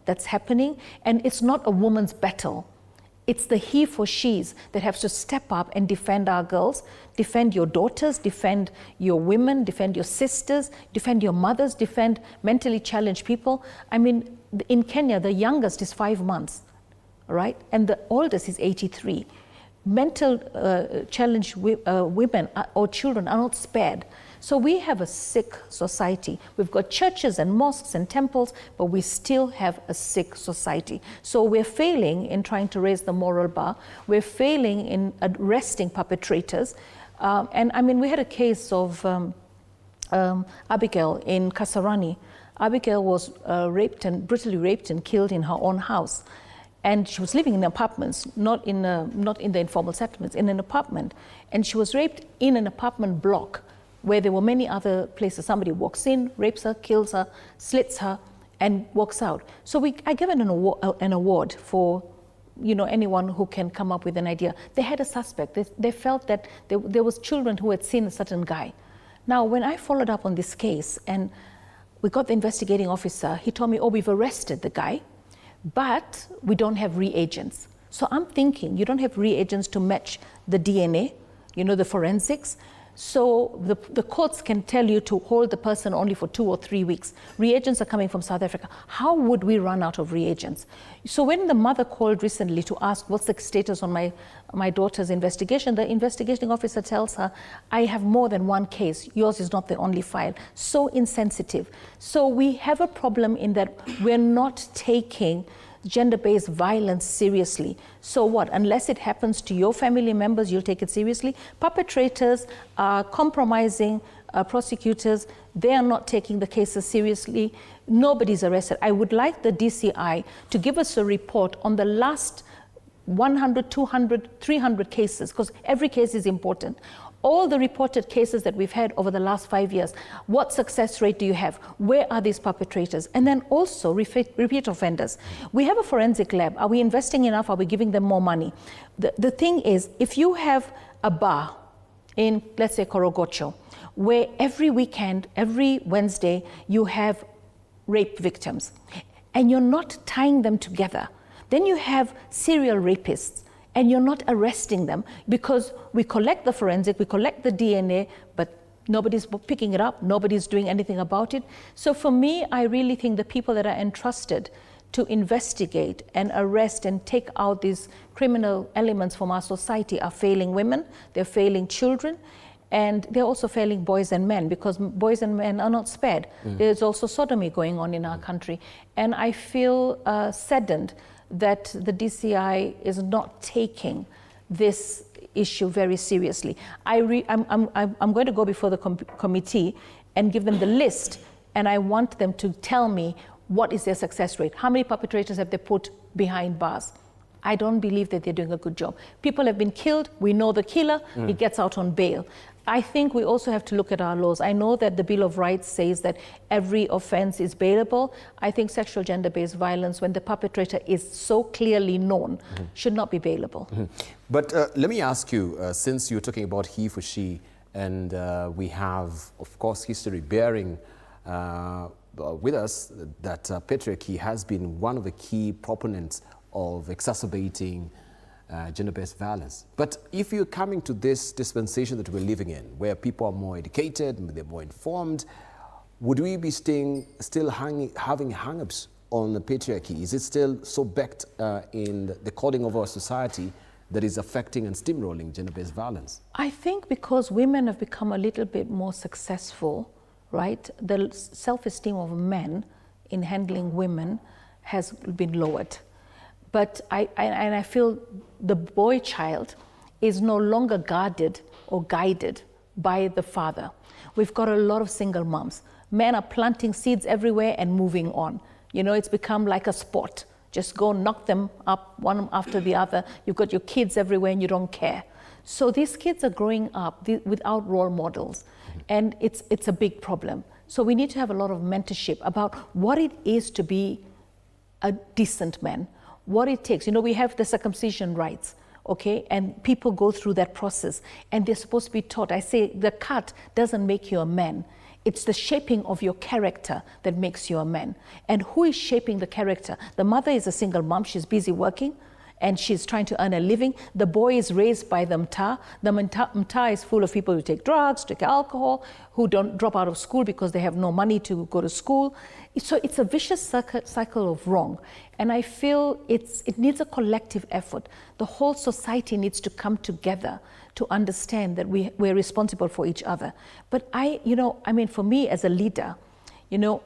that's happening, and it's not a woman's battle. It's the he for she's that have to step up and defend our girls, defend your daughters, defend your women, defend your sisters, defend your mothers, defend mentally challenged people. I mean, in Kenya, the youngest is 5 months, right? And the oldest is 83. Mental challenged women or children are not spared. So we have a sick society. We've got churches and mosques and temples, but we still have a sick society. So we're failing in trying to raise the moral bar. We're failing in arresting perpetrators. And I mean, we had a case of Abigail in Kasarani. Abigail was brutally raped and killed in her own house. And she was living in apartments, not in the informal settlements, in an apartment. And she was raped in an apartment block where there were many other places. Somebody walks in, rapes her, kills her, slits her, and walks out. So I gave an award for anyone who can come up with an idea. They had a suspect. They felt that there was children who had seen a certain guy. Now, when I followed up on this case and we got the investigating officer, he told me, oh, we've arrested the guy, but we don't have reagents. So I'm thinking, you don't have reagents to match the DNA, the forensics. So the courts can tell you to hold the person only for 2 or 3 weeks. Reagents are coming from South Africa. How would we run out of reagents? So when the mother called recently to ask what's the status on my daughter's investigation, the investigating officer tells her, I have more than one case. Yours is not the only file. So insensitive. So we have a problem in that we're not taking gender-based violence seriously. So what? Unless it happens to your family members, you'll take it seriously. Perpetrators are compromising prosecutors. They are not taking the cases seriously. Nobody's arrested. I would like the DCI to give us a report on the last 100, 200, 300 cases, because every case is important. All the reported cases that we've had over the last 5 years, what success rate do you have? Where are these perpetrators? And then also repeat offenders. We have a forensic lab. Are we investing enough? Are we giving them more money? The thing is, if you have a bar in, let's say, Korogocho, where every weekend, every Wednesday, you have rape victims, and you're not tying them together, then you have serial rapists, and you're not arresting them because we collect the forensic, we collect the DNA, but nobody's picking it up, nobody's doing anything about it. So for me, I really think the people that are entrusted to investigate and arrest and take out these criminal elements from our society are failing women, they're failing children, and they're also failing boys and men, because boys and men are not spared. There's also sodomy going on in our country. And I feel saddened that the DCI is not taking this issue very seriously. I'm going to go before the committee and give them the list, and I want them to tell me what is their success rate. How many perpetrators have they put behind bars? I don't believe that they're doing a good job. People have been killed. We know the killer. He gets out on bail. I think we also have to look at our laws. I know that the Bill of Rights says that every offense is bailable. I think sexual gender-based violence, when the perpetrator is so clearly known, should not be bailable. But let me ask you, since you're talking about he for she, and we have, of course, history bearing with us that patriarchy has been one of the key proponents of exacerbating gender-based violence. But if you're coming to this dispensation that we're living in, where people are more educated, they're more informed, would we be still having hang-ups on the patriarchy? Is it still so backed in the coding of our society that is affecting and steamrolling gender-based violence? I think because women have become a little bit more successful, right? The self-esteem of men in handling women has been lowered. But I feel the boy child is no longer guarded or guided by the father. We've got a lot of single moms. Men are planting seeds everywhere and moving on. It's become like a sport. Just go knock them up one after the other. You've got your kids everywhere and you don't care. So these kids are growing up without role models, and it's a big problem. So we need to have a lot of mentorship about what it is to be a decent man, what it takes. We have the circumcision rites, okay? And people go through that process and they're supposed to be taught. I say the cut doesn't make you a man. It's the shaping of your character that makes you a man. And who is shaping the character? The mother is a single mom, she's busy working, and she's trying to earn a living. The boy is raised by the mtaa. The mtaa is full of people who take drugs, take alcohol, who don't drop out of school because they have no money to go to school. So it's a vicious cycle of wrong. And I feel it needs a collective effort. The whole society needs to come together to understand that we're responsible for each other. But for me as a leader,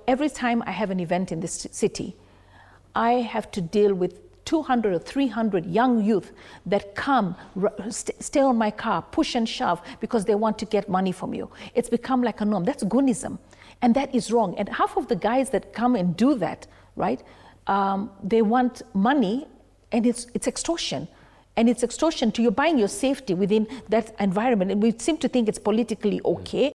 every time I have an event in this city, I have to deal with 200 or 300 young youth that come, stay on my car, push and shove because they want to get money from you. It's become like a norm. That's goonism. And that is wrong. And half of the guys that come and do that, right, they want money, and it's extortion. And it's extortion to you buying your safety within that environment. And we seem to think it's politically okay.